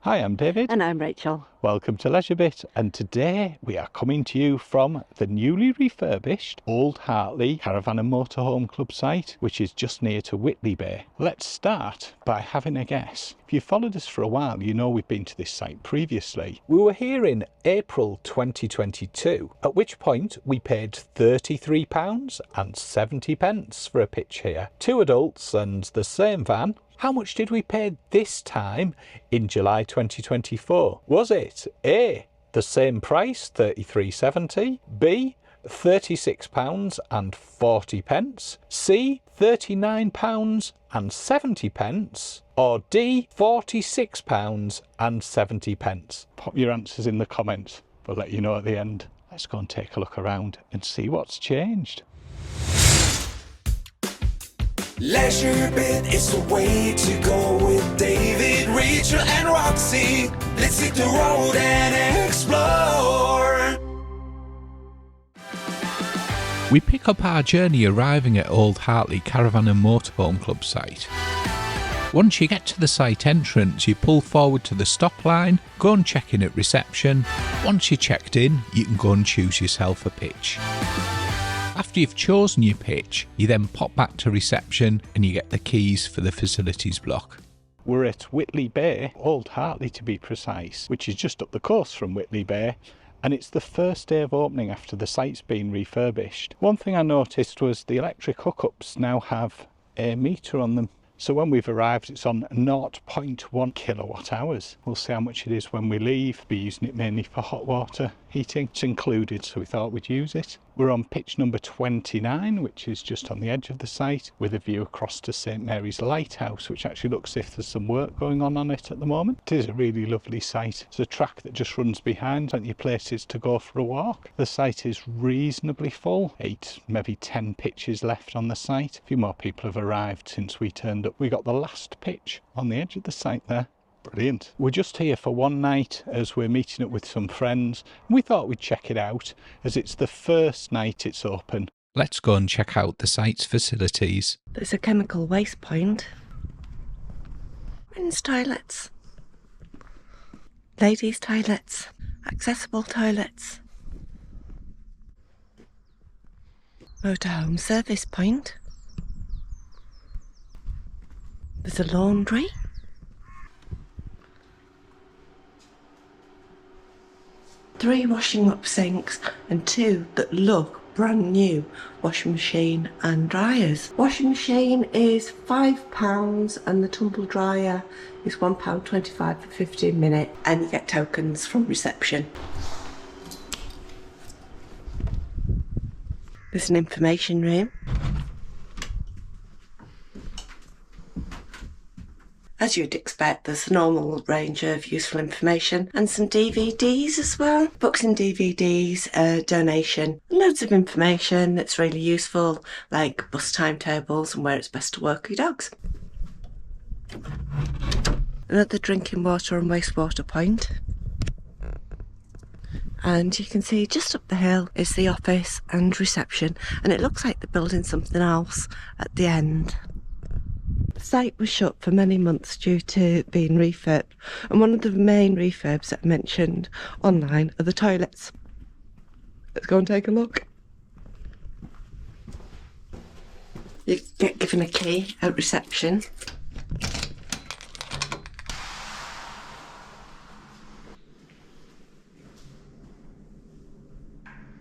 Hi, I'm David. And I'm Rachel. Welcome to LeisureBit, and today we are coming to you from the newly refurbished Old Hartley Caravan and Motorhome Club site, which is just near to Whitley Bay. Let's start by having a guess. If you've followed us for a while, you know we've been to this site previously. We were here in April 2022, at which point we paid £33.70 for a pitch here. 2 adults and the same van. How much did we pay this time in July 2024? Was it A, the same price, £33.70, B, £36.40, C, £39.70, or D, £46.70? Pop your answers in the comments. We'll let you know at the end. Let's go and take a look around and see what's changed. LeisureBit is the way to go with David, Rachel and Roxy. Let's hit the road and explore. We pick up our journey arriving at Old Hartley Caravan and Motorhome Club site. Once you get to the site entrance, you pull forward to the stop line, go and check in at reception. Once you're checked in, you can go and choose yourself a pitch. After you've chosen your pitch, you then pop back to reception and you get the keys for the facilities block. We're at Whitley Bay, Old Hartley to be precise, which is just up the coast from Whitley Bay, and it's the first day of opening after the site's been refurbished. One thing I noticed was the electric hookups now have a meter on them. So when we've arrived, it's on 0.1 kilowatt hours. We'll see how much it is when we leave. We're using it mainly for hot water heating. It's included, so we thought we'd use it. We're on pitch number 29, which is just on the edge of the site, with a view across to St Mary's Lighthouse, which actually looks as if there's some work going on it at the moment. It is a really lovely site. It's a track that just runs behind, plenty of places to go for a walk. The site is reasonably full, 8, maybe 10 pitches left on the site. A few more people have arrived since we turned up. We got the last pitch on the edge of the site there. Brilliant. We're just here for one night as we're meeting up with some friends. We thought we'd check it out as it's the first night it's open. Let's go and check out the site's facilities. There's a chemical waste point. Men's toilets. Ladies' toilets. Accessible toilets. Motorhome service point. There's a laundry. Three washing up sinks and 2 that look brand new washing machine and dryers. Washing machine is £5 and the tumble dryer is £1.25 for 15 minutes, and you get tokens from reception. There's an information room. As you'd expect, there's a normal range of useful information and some DVDs as well. Books and DVDs, donation. Loads of information that's really useful, like bus timetables and where it's best to walk your dogs. Another drinking water and wastewater point. And you can see just up the hill is the office and reception, and it looks like they're building something else at the end. The site was shut for many months due to being refurbed, and one of the main refurbs that I mentioned online are the toilets. Let's go and take a look. You get given a key at reception.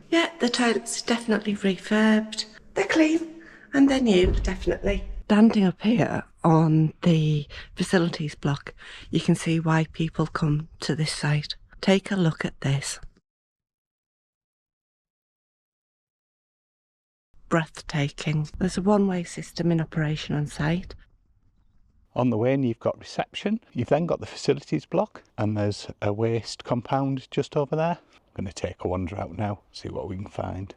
Yeah, the toilets are definitely refurbed. They're clean and they're new, definitely. Standing up here on the facilities block, you can see why people come to this site. Take a look at this. Breathtaking. There's a one-way system in operation on site. On the way in, you've got reception. You've then got the facilities block, and there's a waste compound just over there. I'm going to take a wander out now, see what we can find.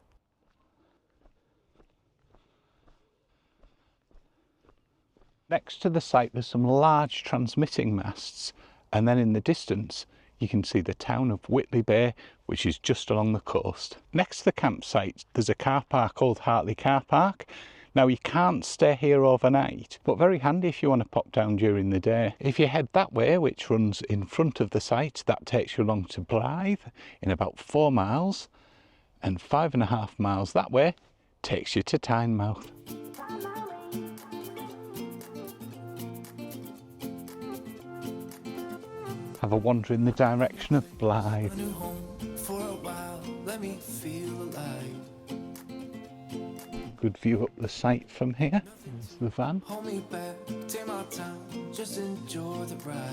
Next to the site, there's some large transmitting masts, and then in the distance you can see the town of Whitley Bay, which is just along the coast. Next to the campsite, there's a car park, Old Hartley car park. Now you can't stay here overnight, but very handy if you want to pop down during the day. If you head that way, which runs in front of the site, that takes you along to Blythe in about 4 miles, and 5.5 miles that way takes you to Tynemouth. Have a wander in the direction of Blythe. For a while, let me feel alive. Good view up the site from here. There's the van. Hold me back, take my time, just enjoy the ride.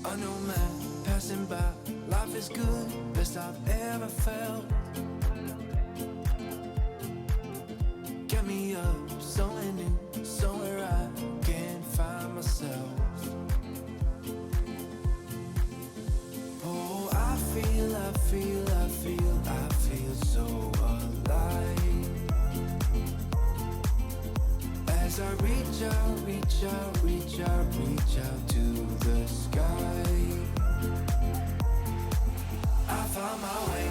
I know, man, passing by, life is good, best I've ever felt. Get me up, somewhere new, somewhere I can find myself. Oh, I feel so alive. As I reach out to the sky. I found my way.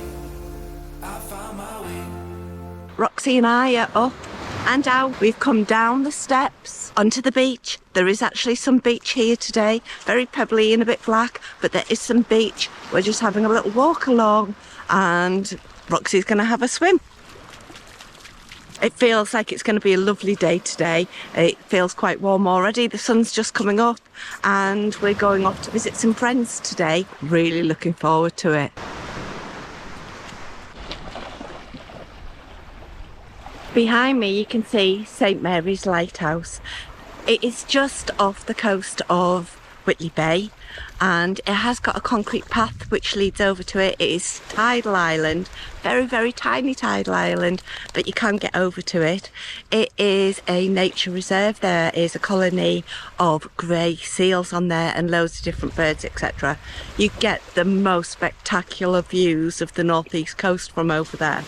Roxy and I are up and out. We've come down the steps onto the beach. There is actually some beach here today, very pebbly and a bit black, but there is some beach. We're just having a little walk along and Roxy's going to have a swim. It feels like it's going to be a lovely day today. It feels quite warm already. The sun's just coming up and we're going off to visit some friends today. Really looking forward to it. Behind me you can see St Mary's Lighthouse. It is just off the coast of Whitley Bay and it has got a concrete path which leads over to it. It is tidal island, very, very tiny tidal island, but you can get over to it. It is a nature reserve. There is a colony of grey seals on there and loads of different birds, etc. You get the most spectacular views of the northeast coast from over there.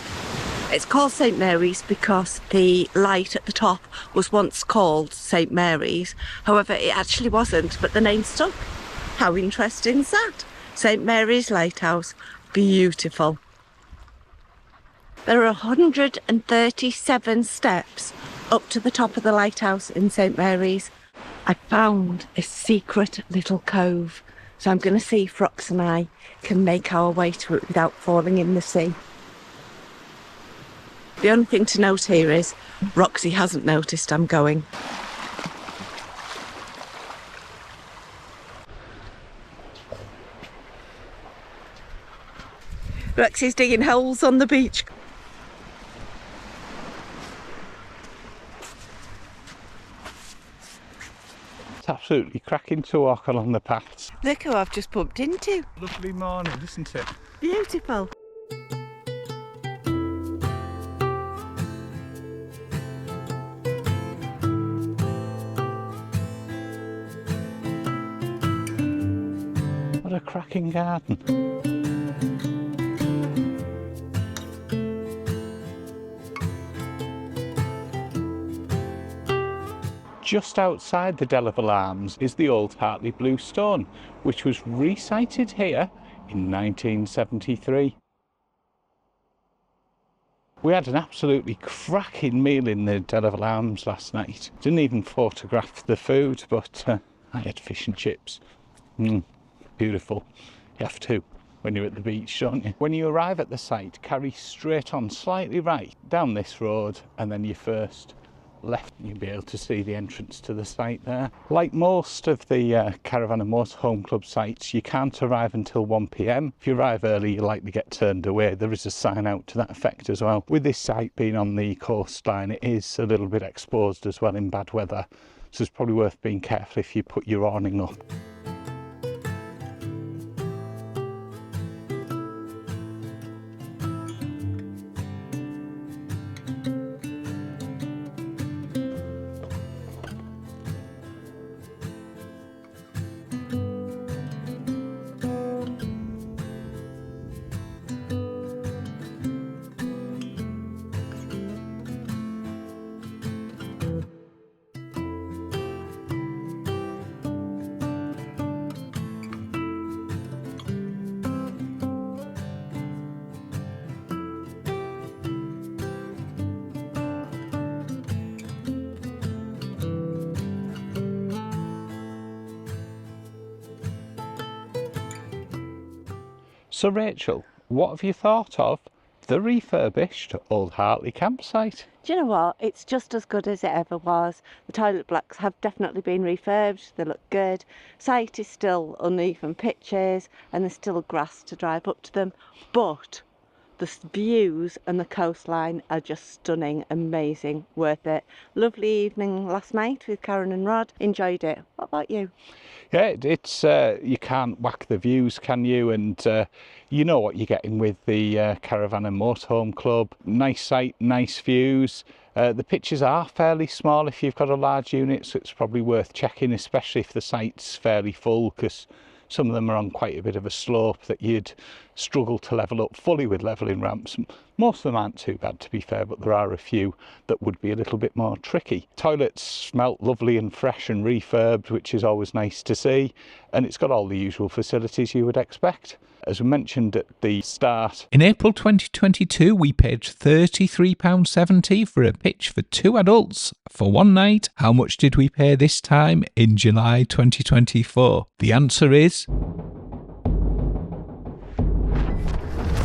It's called St Mary's because the light at the top was once called St Mary's. However, it actually wasn't, but the name stuck. How interesting is that? St Mary's Lighthouse. Beautiful. There are 137 steps up to the top of the lighthouse in St Mary's. I found a secret little cove, so I'm going to see if Rox and I can make our way to it without falling in the sea. The only thing to note here is Roxy hasn't noticed I'm going. Roxy's digging holes on the beach. It's absolutely cracking to walk along the paths. Look who I've just bumped into. Lovely morning, isn't it? Beautiful. What a cracking garden. Just outside the Deleval Arms is the Old Hartley Bluestone, which was resited here in 1973. We had an absolutely cracking meal in the Deleval Arms last night. Didn't even photograph the food, but I had fish and chips. Beautiful. You have to when you're at the beach, don't you? When you arrive at the site, carry straight on slightly right down this road and then your first left, you'll be able to see the entrance to the site there. Like most of the Caravan and Motorhome Club sites, you can't arrive until 1 PM. If you arrive early, you'll likely get turned away. There is a sign out to that effect as well. With this site being on the coastline, it is a little bit exposed as well in bad weather, so it's probably worth being careful if you put your awning up. So Rachel, what have you thought of the refurbished Old Hartley campsite? Do you know what? It's just as good as it ever was. The toilet blocks have definitely been refurbished. They look good. Site is still uneven pitches and there's still grass to drive up to them. But the views and the coastline are just stunning, amazing, worth it. Lovely evening last night with Karen and Rod. Enjoyed it. What about you? Yeah, it's you can't whack the views, can you? And you know what you're getting with the Caravan and Motorhome Club. Nice site, nice views. The pitches are fairly small if you've got a large unit, so it's probably worth checking, especially if the site's fairly full, because some of them are on quite a bit of a slope that you'd struggle to level up fully with levelling ramps. Most of them aren't too bad, to be fair, but there are a few that would be a little bit more tricky. Toilets smelt lovely and fresh and refurbed, which is always nice to see, and it's got all the usual facilities you would expect. As we mentioned at the start, in April 2022, we paid £33.70 for a pitch for 2 adults for one night. How much did we pay this time in July 2024? The answer is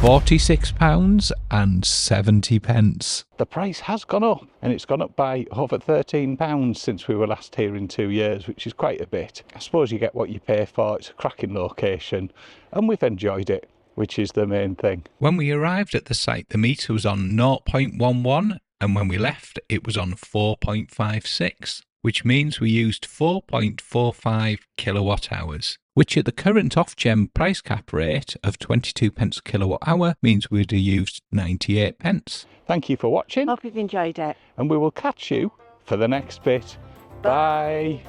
£46.70. the price has gone up, and it's gone up by over £13 since we were last here in 2 years, which is quite a bit. I suppose you get what you pay for. It's a cracking location, and we've enjoyed it, which is the main thing. When we arrived at the site, the meter was on 0.11, and when we left, it was on 4.56, which means we used 4.45 kilowatt hours, which at the current off-gem price cap rate of 22 pence a kilowatt hour means we'd have used 98 pence. Thank you for watching, Hope you've enjoyed it. and we will catch you for the next bit. Bye.